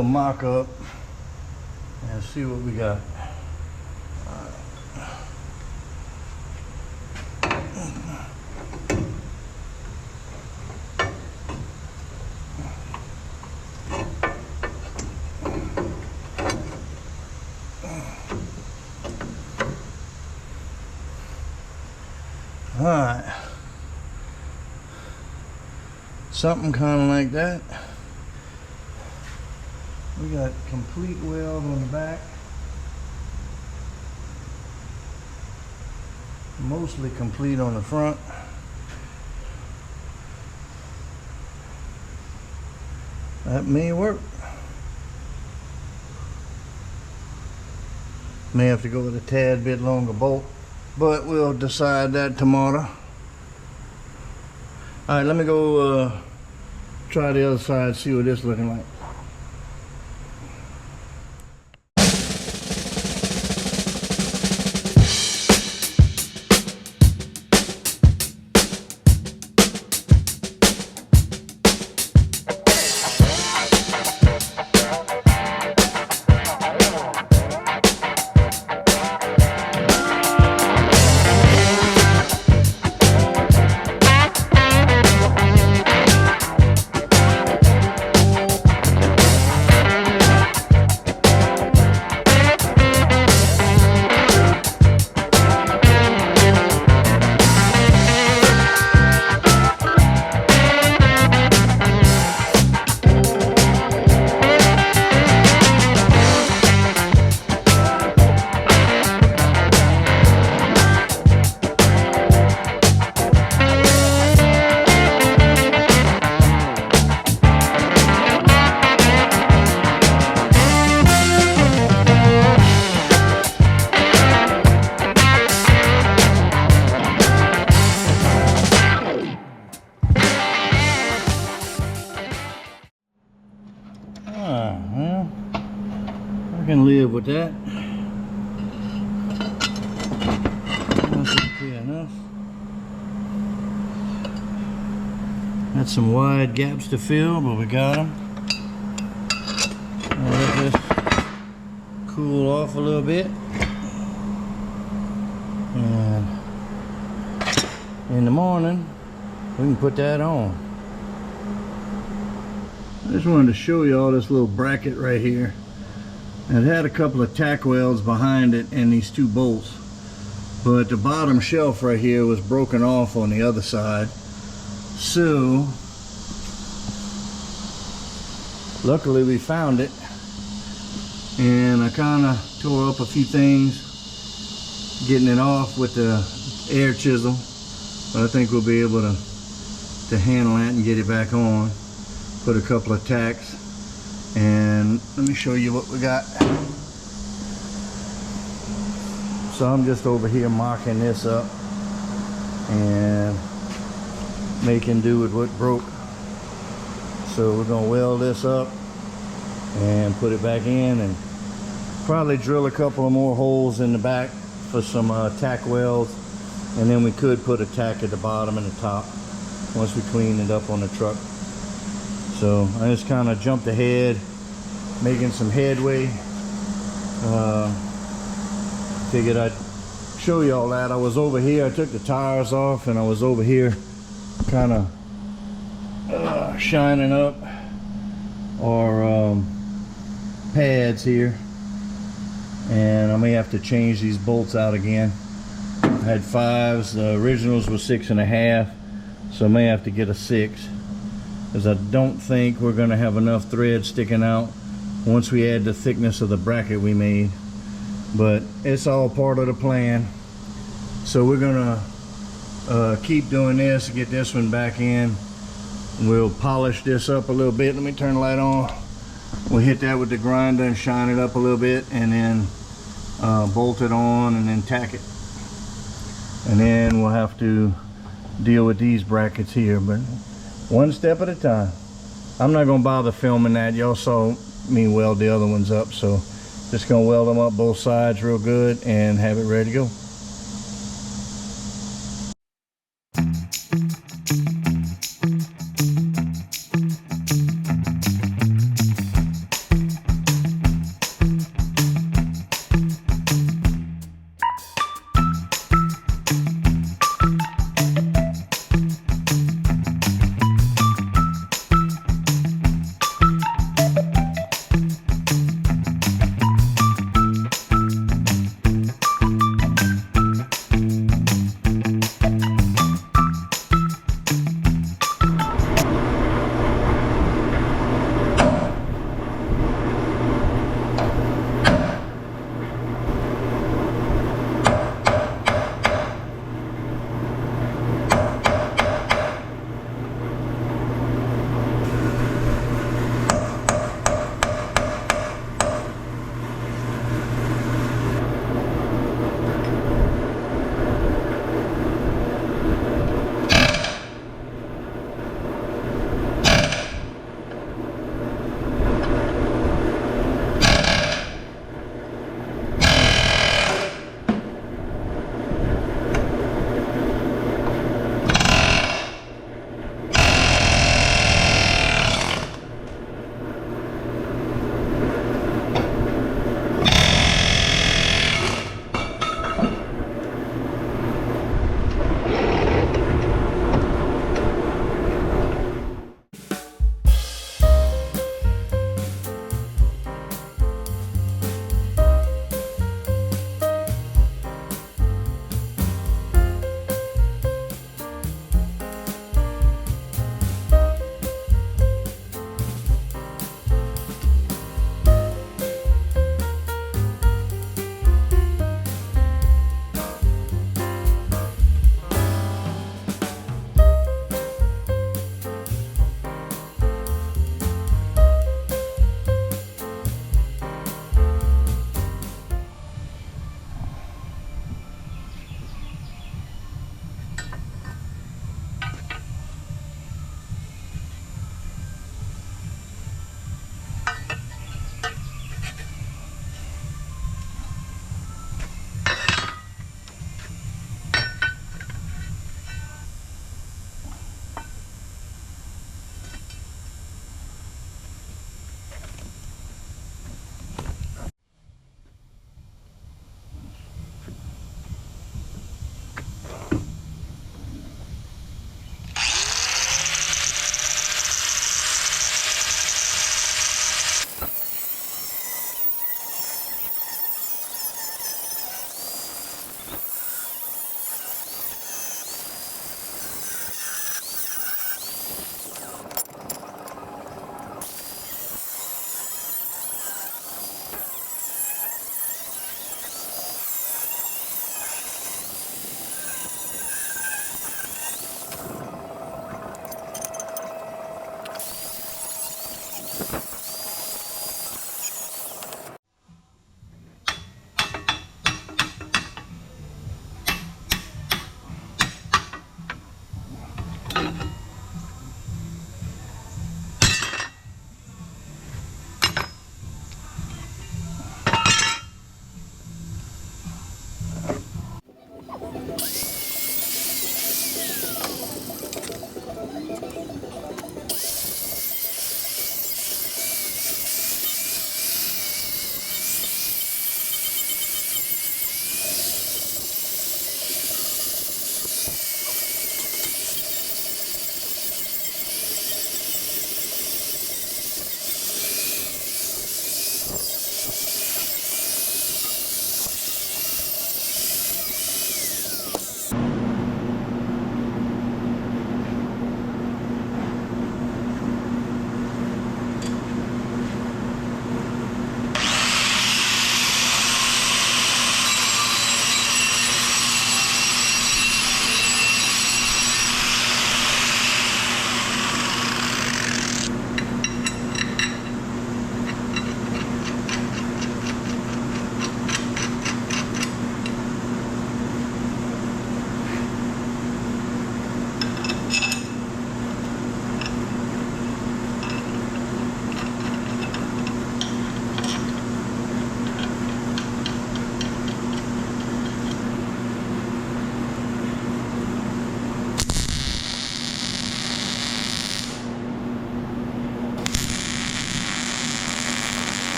little mock up and see what we got. All right, something kind of like that. We got complete weld on the back, mostly complete on the front. That may work. May have to go with a tad bit longer bolt, but we'll decide that tomorrow. All right, let me go try the other side, see what this is looking like. Well, I can live with that. That's okay enough. Got some wide gaps to fill, but we got them. I'll let this cool off a little bit. And in the morning, we can put that on. I just wanted to show you all this little bracket right here. It had a couple of tack welds behind it and these two bolts, but the bottom shelf right here was broken off on the other side. So luckily we found it, and I kind of tore up a few things getting it off with the air chisel, but I think we'll be able to handle that and get it back on. Put a couple of tacks, and let me show you what we got. So I'm just over here marking this up and making do with what broke. So we're gonna weld this up and put it back in, and probably drill a couple of more holes in the back for some tack welds, and then we could put a tack at the bottom and the top once we clean it up on the truck. So I just kind of jumped ahead, making some headway. Figured I'd show you all that. I was over here, I took the tires off, and I was over here kind of shining up our pads here, and I may have to change these bolts out again. I had 5s, the originals were 6.5, so I may have to get a 6, because I don't think we're going to have enough thread sticking out once we add the thickness of the bracket we made. But it's all part of the plan. So we're going to keep doing this, get this one back in. We'll polish this up a little bit. Let me turn the light on. We'll hit that with the grinder and shine it up a little bit, and then bolt it on and then tack it. And then we'll have to deal with these brackets here, but one step at a time. I'm not gonna bother filming that. Y'all saw me weld the other ones up, so just gonna weld them up both sides real good and have it ready to go.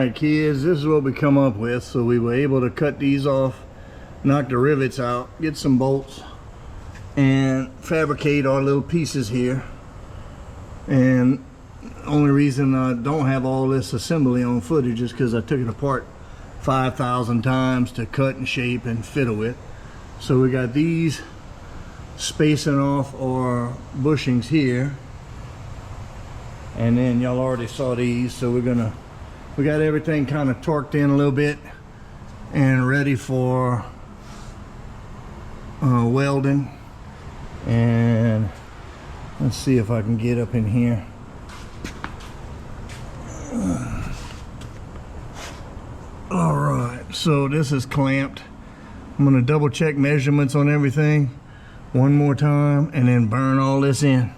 Alright kids, this is what we come up with. So we were able to cut these off, knock the rivets out, get some bolts, and fabricate our little pieces here. And the only reason I don't have all this assembly on footage is because I took it apart 5,000 times to cut and shape and fiddle with. So we got these spacing off our bushings here, and then y'all already saw these. So we got everything kind of torqued in a little bit and ready for welding. And let's see if I can get up in here. All right, so this is clamped. I'm gonna double check measurements on everything one more time and then burn all this in. I'm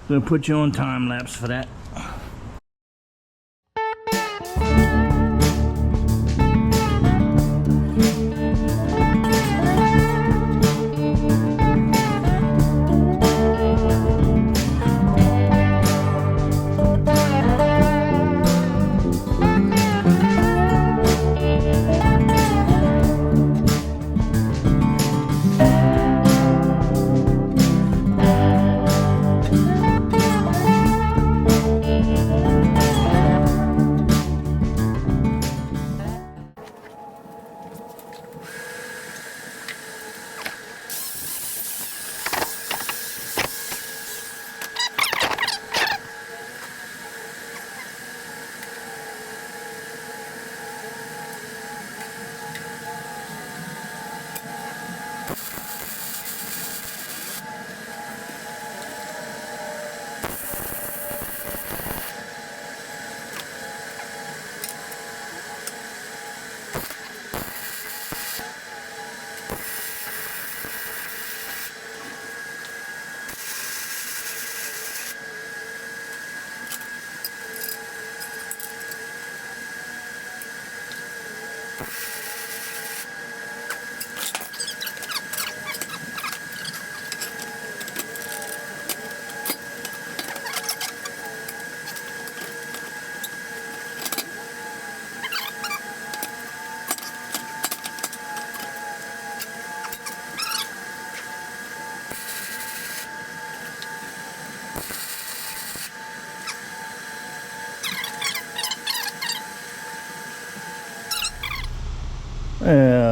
gonna put you on time lapse for that.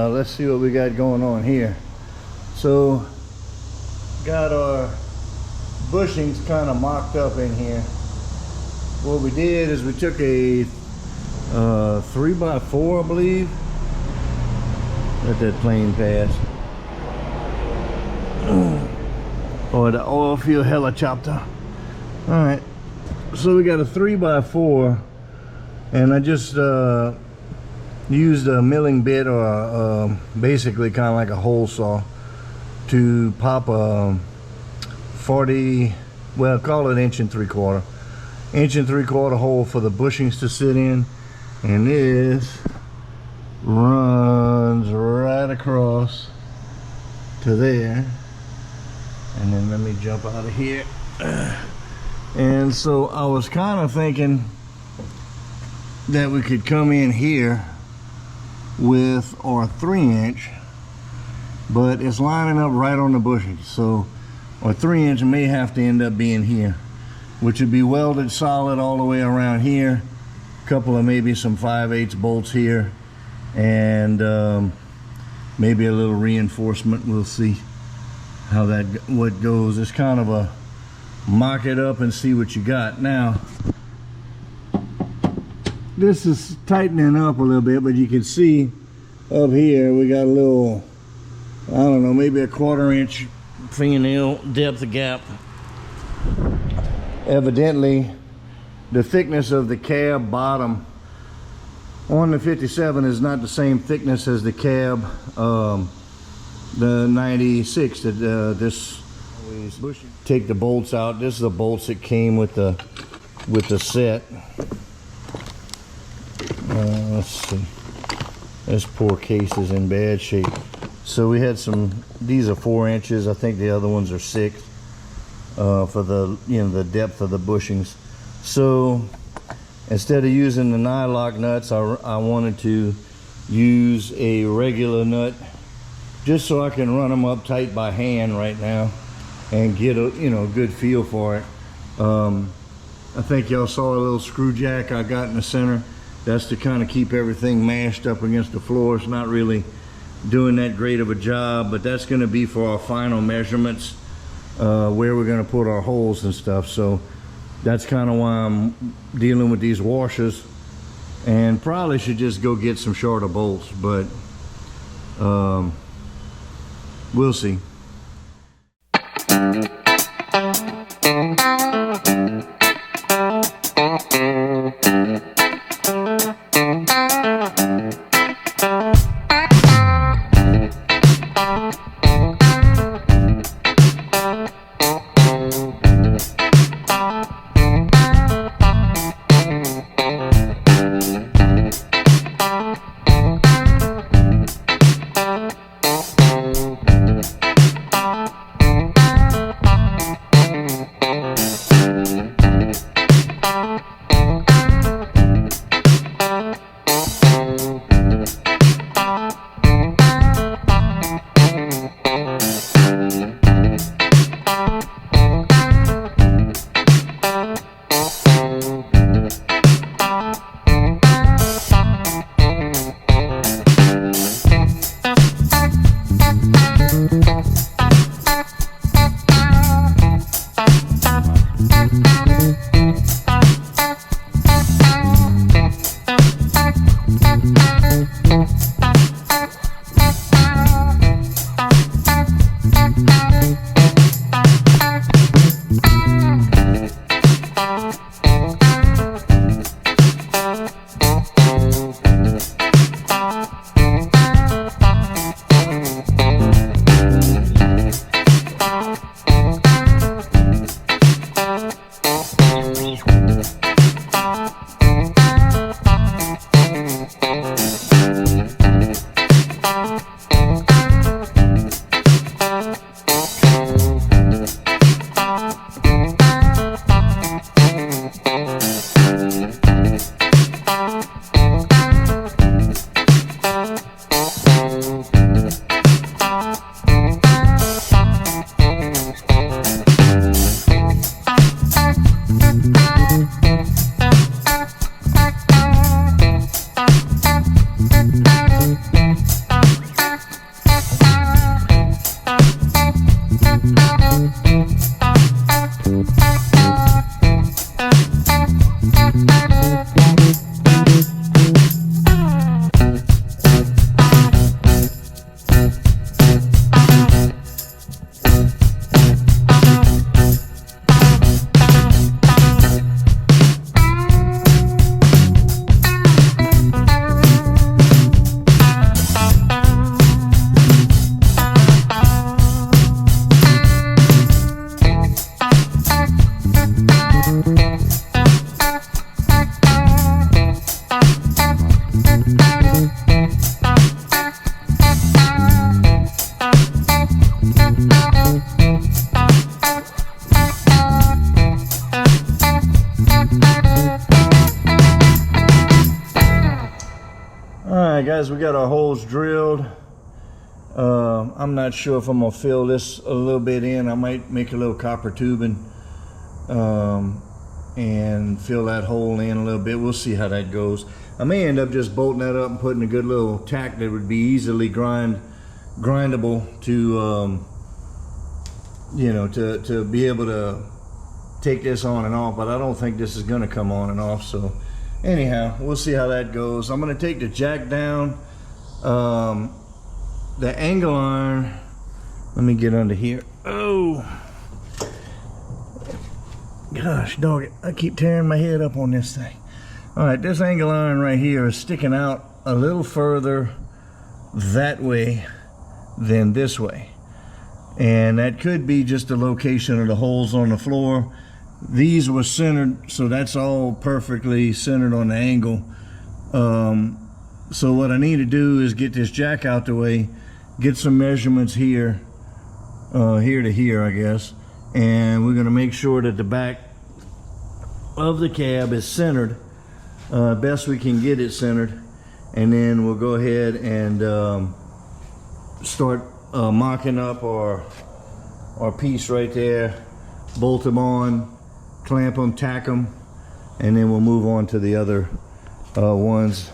Let's see what we got going on here. So got our bushings kind of mocked up in here. What we did is we took a 3x4, I believe. Let that plane pass. Or the oil field helicopter. All right, so we got a 3x4, and I just used a milling bit, or basically kind of like a hole saw, to pop a 40, well, call it 1 3/4 hole for the bushings to sit in. And this runs right across to there. And then let me jump out of here. And so I was kind of thinking that we could come in here with our 3-inch, but it's lining up right on the bushing. So our 3-inch may have to end up being here, which would be welded solid all the way around here. A couple of maybe some 5/8 bolts here, and maybe a little reinforcement. We'll see how what goes. It's kind of a mock it up and see what you got. Now this is tightening up a little bit, but you can see up here we got a little, I don't know, maybe a 1/4 inch fingernail depth of gap. Evidently the thickness of the cab bottom on the 57 is not the same thickness as the cab the 96 that this bushing. Take the bolts out. This is the bolts that came with the set. Let's see, this poor case is in bad shape. So we had some, these are 4 inches, I think the other ones are 6, for the, you know, the depth of the bushings. So instead of using the nylock nuts, I wanted to use a regular nut, just so I can run them up tight by hand right now and get a good feel for it. I think y'all saw a little screw jack I got in the center. That's to kind of keep everything mashed up against the floor. It's not really doing that great of a job, but that's going to be for our final measurements, where we're going to put our holes and stuff. So that's kind of why I'm dealing with these washers, and probably should just go get some shorter bolts, but we'll see. Alright guys, we got our holes drilled. I'm not sure if I'm gonna fill this a little bit in. I might make a little copper tubing and fill that hole in a little bit. We'll see how that goes. I may end up just bolting that up and putting a good little tack that would be easily grindable to you know, to be able to take this on and off, but I don't think this is going to come on and off. So anyhow, we'll see how that goes. I'm going to take the jack down, the angle iron. Let me get under here. Oh gosh dog it, I keep tearing my head up on this thing. All right, this angle iron right here is sticking out a little further that way than this way, and that could be just the location of the holes on the floor. These were centered, so that's all perfectly centered on the angle. So what I need to do is get this jack out the way, get some measurements here, here to here I guess, and we're going to make sure that the back of the cab is centered best we can get it centered, and then we'll go ahead and start marking up our piece right there, bolt them on, clamp them, tack them, and then we'll move on to the other ones.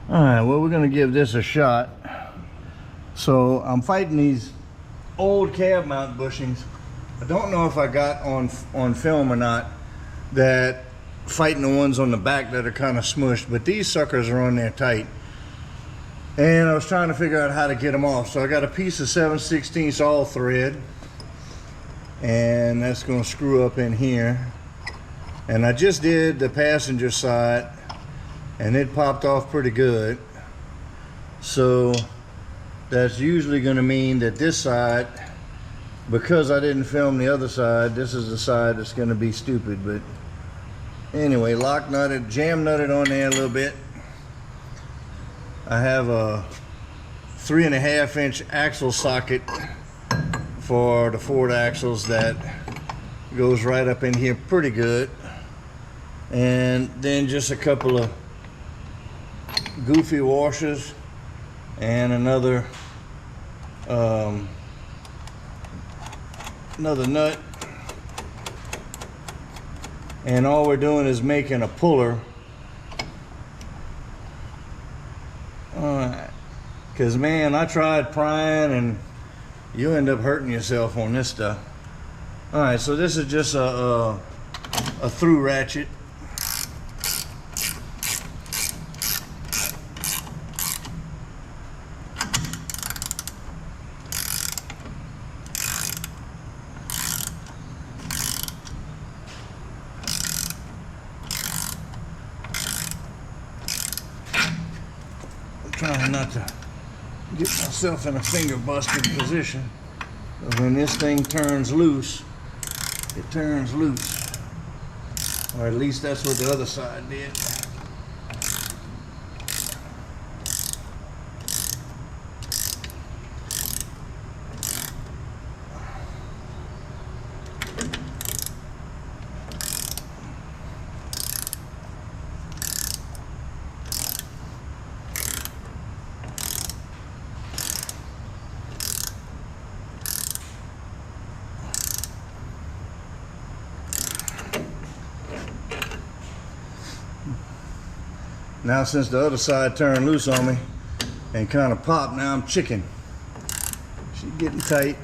Alright, well, we're going to give this a shot. So I'm fighting these old cab mount bushings. I don't know if I got on film or not, that fighting the ones on the back that are kind of smushed, but these suckers are on there tight. And I was trying to figure out how to get them off. So I got a piece of 7/16 all thread, and that's going to screw up in here. And I just did the passenger side, and it popped off pretty good. So that's usually going to mean that this side, because I didn't film the other side, this is the side that's going to be stupid. But anyway, lock nutted, jam nutted on there a little bit. I have a 3.5 inch axle socket for the Ford axles that goes right up in here pretty good. And then just a couple of goofy washers and another nut, and all we're doing is making a puller. Alright, because man, I tried prying and you end up hurting yourself on this stuff. Alright, so this is just a through ratchet. Trying not to get myself in a finger busted position, but when this thing turns loose, it turns loose, or at least that's what the other side did. Now since the other side turned loose on me and kind of popped, now I'm chicken. She's getting tight.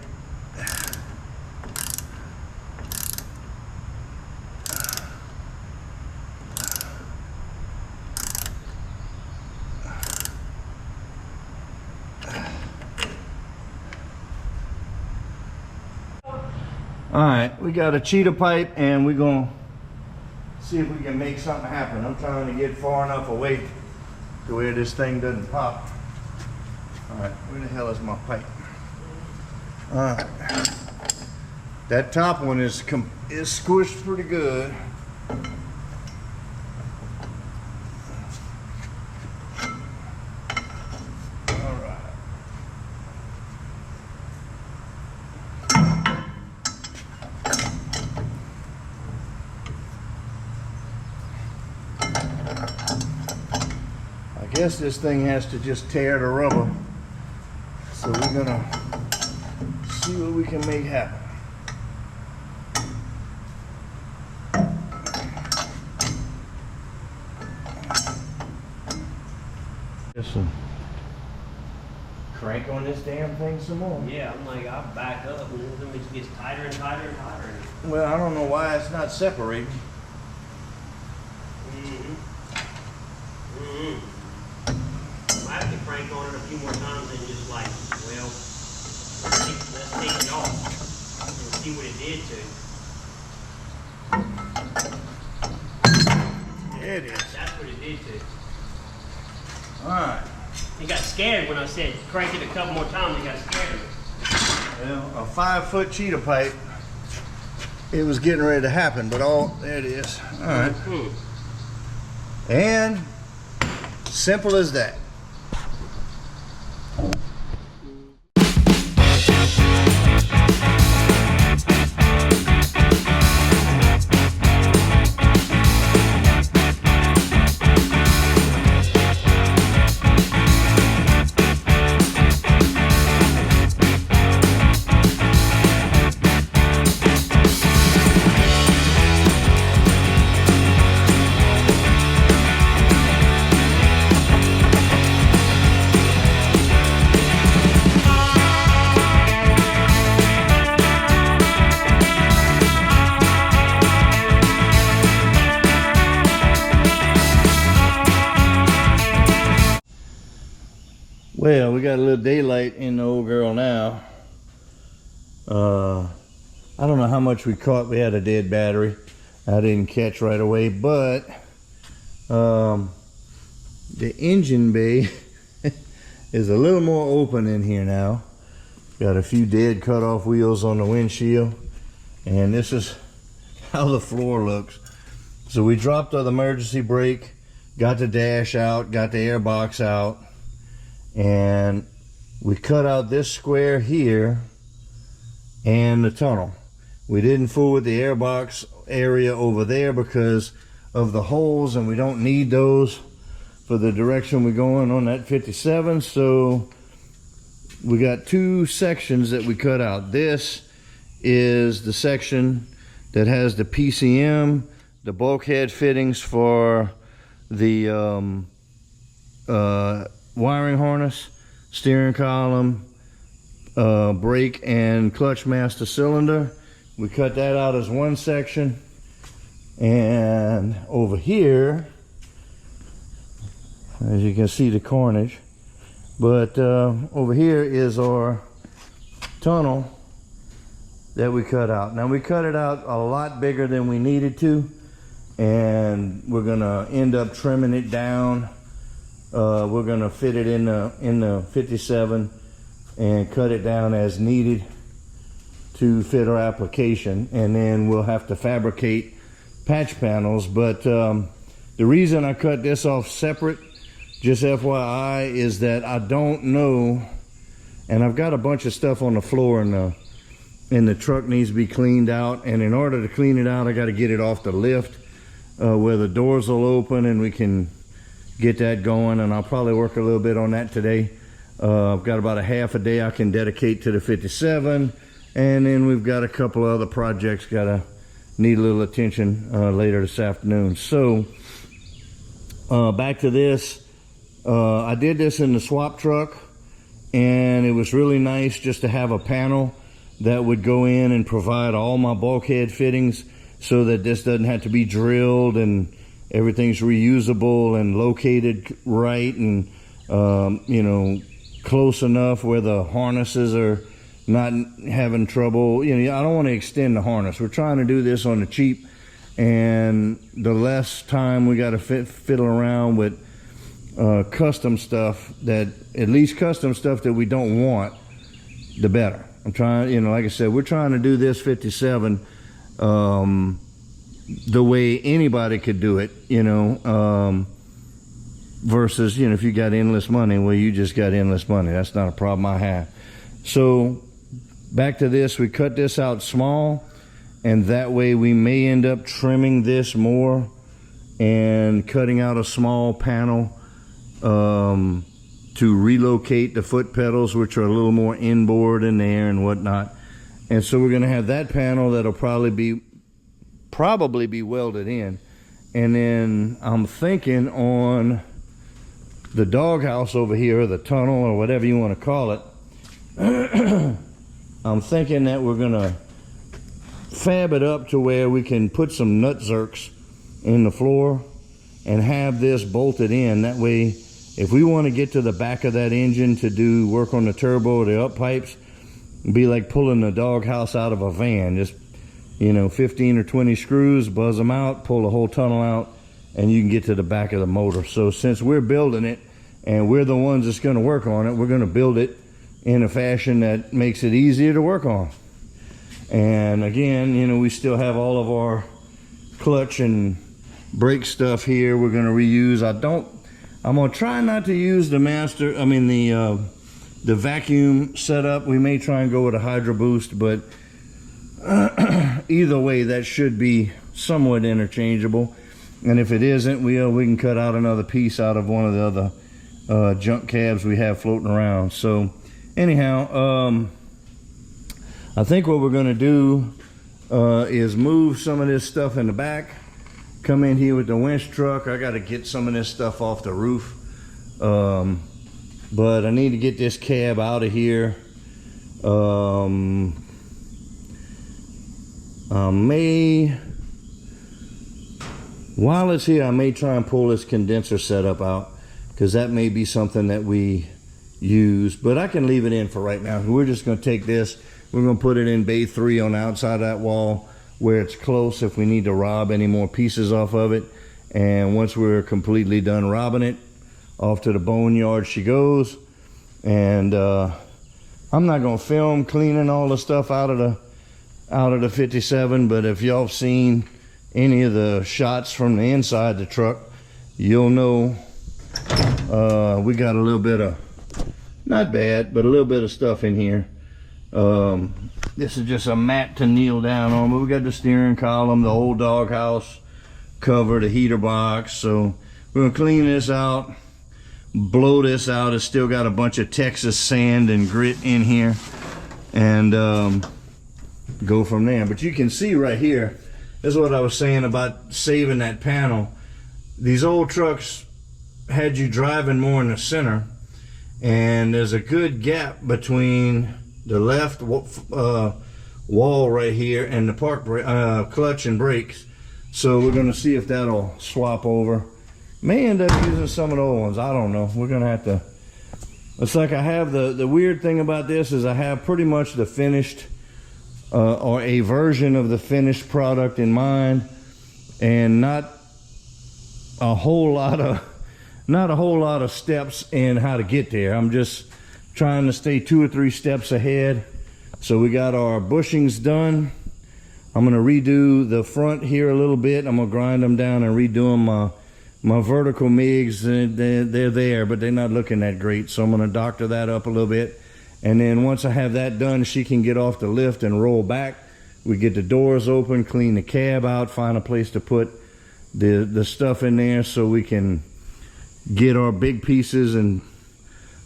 Alright, we got a cheetah pipe and we're going to see if we can make something happen. I'm trying to get far enough away to where this thing doesn't pop. Alright, where the hell is my pipe? Alright. That top one is squished pretty good. All right. I guess this thing has to just tear the rubber. So we're gonna see what we can make happen. Just some crank on this damn thing some more. Yeah, I'm like, I'll back up and then it gets tighter and tighter and tighter. Well, I don't know why it's not separating. I have to crank on it a few more times and just like, well, let's take it off and see what it did to it. There it is. That's what it did to it. Alright. He got scared when I said crank it a couple more times. He got scared. Well, a 5-foot cheetah pipe. It was getting ready to happen, but there it is. Alright. And simple as that. Well, we got a little daylight in the old girl now. I don't know how much we caught. We had a dead battery. I didn't catch right away, but the engine bay is a little more open in here now. Got a few dead cut off wheels on the windshield, and this is how the floor looks. So we dropped the emergency brake, got the dash out, got the air box out, and we cut out this square here and the tunnel. We didn't fool with the airbox area over there because of the holes, and we don't need those for the direction we're going on that 57. So we got two sections that we cut out. This is the section that has the PCM, the bulkhead fittings for the wiring harness, steering column, brake and clutch master cylinder. We cut that out as one section, and over here, as you can see, the carnage, but over here is our tunnel that we cut out. Now we cut it out a lot bigger than we needed to, and we're gonna end up trimming it down. We're gonna fit it in the 57 and cut it down as needed to fit our application, and then we'll have to fabricate patch panels. But the reason I cut this off separate, just FYI, is that I don't know, and I've got a bunch of stuff on the floor, and the truck needs to be cleaned out, and in order to clean it out I got to get it off the lift where the doors will open, and we can get that going, and I'll probably work a little bit on that today. I've got about a half a day I can dedicate to the 57, and then we've got a couple of other projects gotta need a little attention later this afternoon. So back to this. I did this in the swap truck, and it was really nice just to have a panel that would go in and provide all my bulkhead fittings, so that this doesn't have to be drilled, and everything's reusable and located right, and you know, close enough where the harnesses are not having trouble. You know, I don't want to extend the harness. We're trying to do this on the cheap, and the less time we got to fiddle around with custom stuff, that at least custom stuff that we don't want, the better. I'm trying, you know, like I said, we're trying to do this 57 the way anybody could do it, you know, versus, you know, if you got endless money, well, you just got endless money. That's not a problem I have. So back to this, we cut this out small, and that way we may end up trimming this more and cutting out a small panel to relocate the foot pedals, which are a little more inboard in there and whatnot. And so we're going to have that panel that'll probably be welded in. And then I'm thinking on the doghouse over here, or the tunnel, or whatever you want to call it, I'm thinking that we're going to fab it up to where we can put some nut zerks in the floor and have this bolted in. That way, if we want to get to the back of that engine to do work on the turbo or the up pipes, it'd be like pulling the doghouse out of a van. Just, you know, 15 or 20 screws, buzz them out, pull the whole tunnel out, and you can get to the back of the motor. So since we're building it and we're the ones that's going to work on it, we're going to build it in a fashion that makes it easier to work on. And again, you know, we still have all of our clutch and brake stuff here we're going to reuse. I'm going to try not to use the vacuum setup. We may try and go with a Hydro Boost, but either way, that should be somewhat interchangeable. And if it isn't, we can cut out another piece out of one of the other junk cabs we have floating around. So anyhow, I think what we're going to do is move some of this stuff in the back, come in here with the winch truck. I got to get some of this stuff off the roof, but I need to get this cab out of here. While it's here, I may try and pull this condenser setup out, because that may be something that we use, but I can leave it in for right now. We're just going to take this, we're going to put it in bay 3 on the outside of that wall where it's close if we need to rob any more pieces off of it. And once we're completely done robbing it, off to the boneyard she goes. And I'm not going to film cleaning all the stuff out of the 57, but if y'all have seen any of the shots from the inside the truck, you'll know we got a little bit of, not bad, but a little bit of stuff in here. This is just a mat to kneel down on, but we got the steering column, the old doghouse cover, the heater box. So we're gonna clean this out, blow this out. It's still got a bunch of Texas sand and grit in here, and go from there. But you can see right here, this is what I was saying about saving that panel. These old trucks had you driving more in the center, and there's a good gap between the left wall right here and the park clutch and brakes. So we're going to see if that'll swap over. May end up using some of the old ones, I don't know. We're going to have to. It's like I have the weird thing about this is I have pretty much the finished or a version of the finished product in mind, and not a whole lot of steps in how to get there. I'm just trying to stay 2 or 3 steps ahead. So we got our bushings done. I'm going to redo the front here a little bit. I'm going to grind them down and redo them. My vertical MIGs, they're there, but they're not looking that great. So I'm going to doctor that up a little bit. And then once I have that done, she can get off the lift and roll back. We get the doors open, clean the cab out, find a place to put the stuff in there so we can get our big pieces and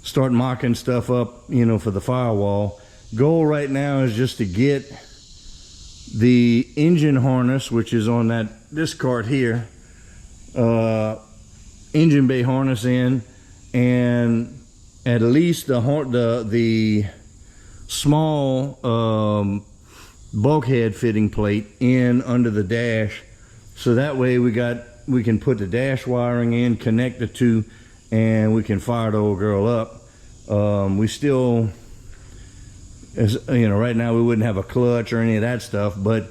start mocking stuff up, you know, for the firewall. Goal right now is just to get the engine harness, which is on this cart here, engine bay harness in, and at least the small bulkhead fitting plate in under the dash, so that way we can put the dash wiring in, connect the two, and we can fire the old girl up. We still, you know, right now we wouldn't have a clutch or any of that stuff, but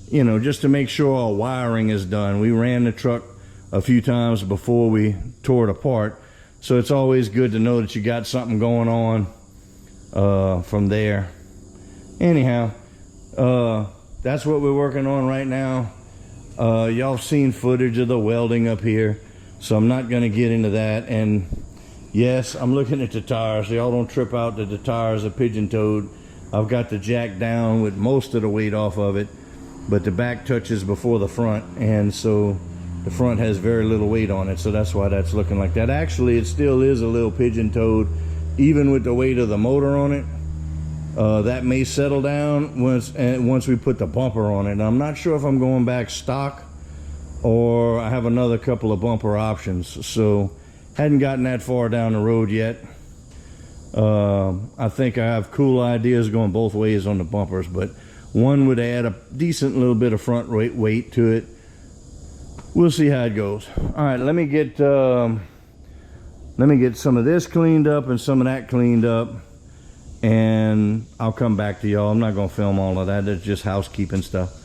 you know, just to make sure our wiring is done. We ran the truck a few times before we tore it apart, so it's always good to know that you got something going on from there. anyhow, that's what we're working on right now. Y'all seen footage of the welding up here, so I'm not going to get into that. And yes, I'm looking at the tires, so y'all don't trip out that the tires are pigeon-toed. I've got the jack down with most of the weight off of it, but the back touches before the front, and so the front has very little weight on it, so that's why that's looking like that. Actually, it still is a little pigeon-toed, even with the weight of the motor on it. That may settle down once we put the bumper on it. I'm not sure if I'm going back stock or I have another couple of bumper options, so hadn't gotten that far down the road yet. I think I have cool ideas going both ways on the bumpers, but one would add a decent little bit of front weight to it. We'll see how it goes. All right, let me get some of this cleaned up and some of that cleaned up, and I'll come back to y'all. I'm not gonna film all of that. That's just housekeeping stuff.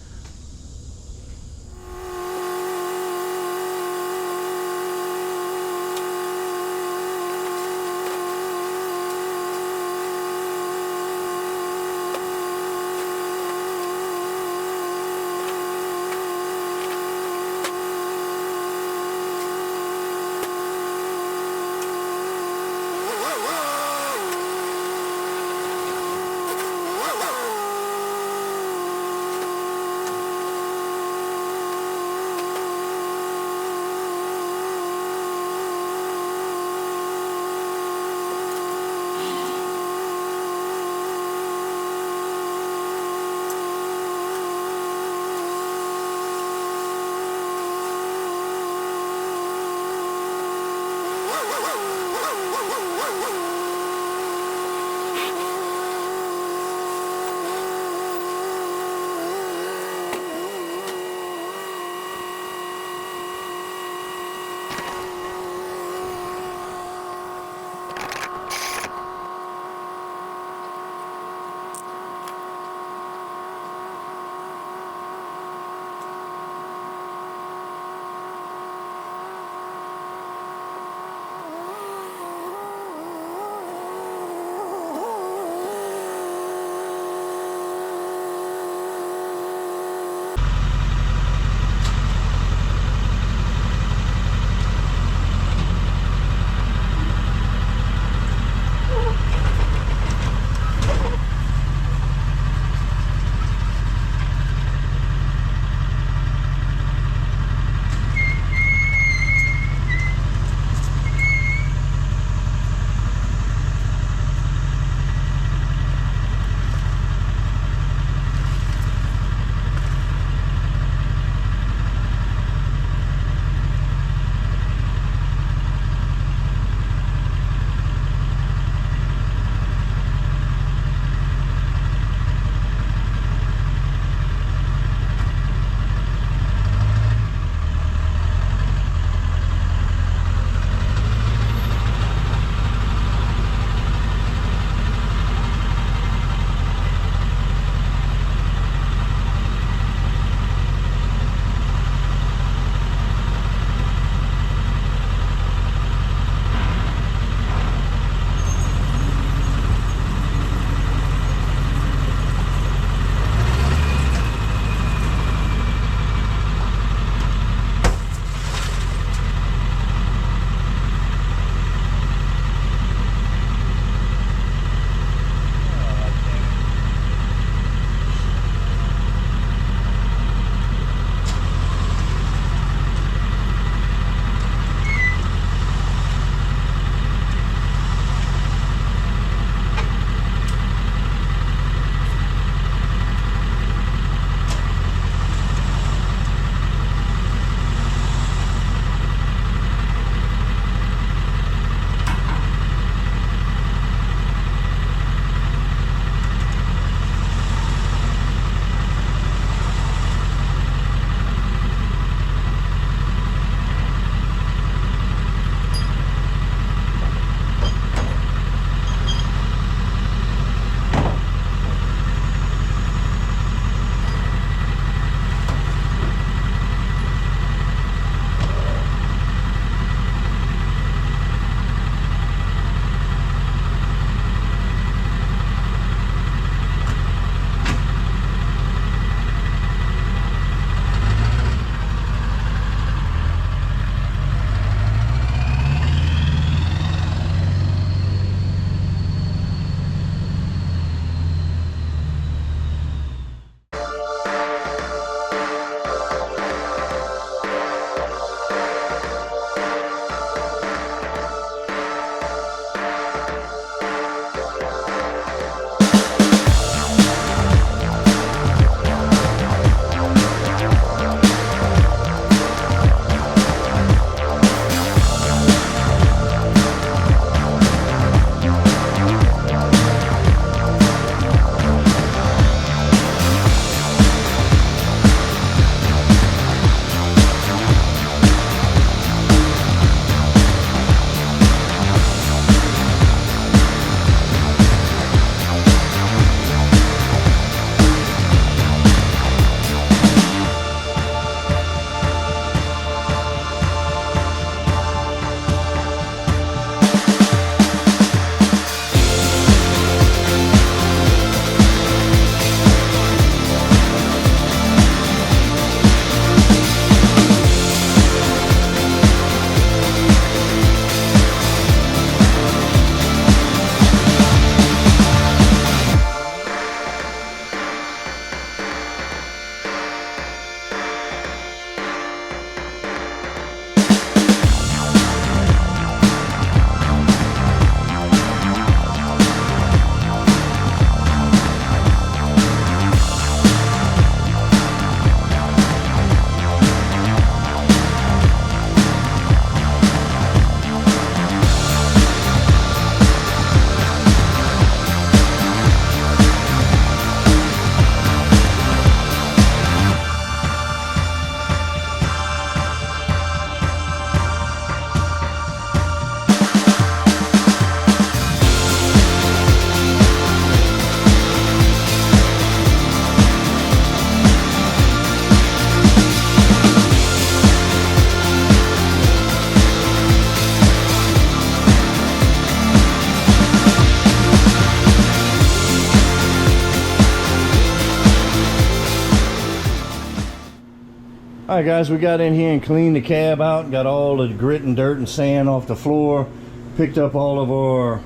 Alright guys, we got in here and cleaned the cab out, got all the grit and dirt and sand off the floor, picked up all of our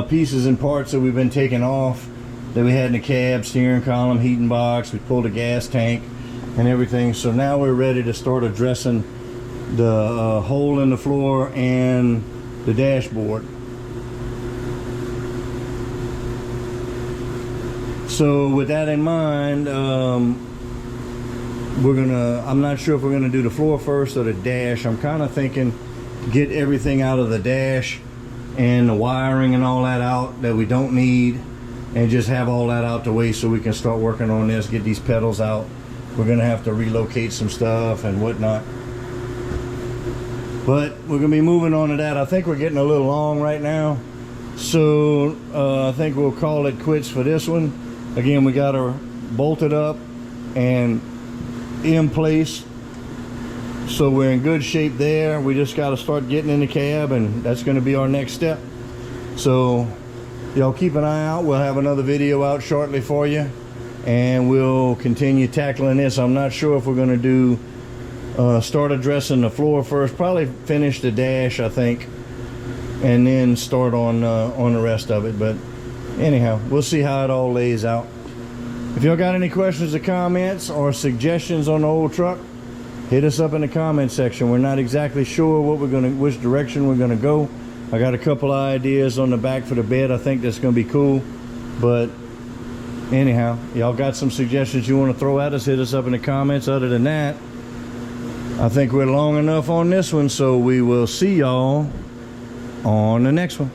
pieces and parts that we've been taking off that we had in the cab, steering column, heating box, we pulled a gas tank and everything. So now we're ready to start addressing the hole in the floor and the dashboard. So with that in mind, I'm not sure if we're gonna do the floor first or the dash. I'm kind of thinking get everything out of the dash and the wiring and all that out that we don't need, and just have all that out the way so we can start working on this, get these pedals out. We're gonna have to relocate some stuff and whatnot, but we're gonna be moving on to that. I think we're getting a little long right now, so I think we'll call it quits for this one. Again, we got her bolted up and in place, so we're in good shape there. We just got to start getting in the cab, and that's going to be our next step. So y'all keep an eye out. We'll have another video out shortly for you, and we'll continue tackling this. I'm not sure if we're going to do start addressing the floor first, probably finish the dash I think, and then start on the rest of it. But anyhow, we'll see how it all lays out. If y'all got any questions or comments or suggestions on the old truck, hit us up in the comment section. We're not exactly sure what which direction we're gonna go. I got a couple of ideas on the back for the bed. I think that's gonna be cool. But anyhow, y'all got some suggestions you want to throw at us, hit us up in the comments. Other than that, I think we're long enough on this one, so we will see y'all on the next one.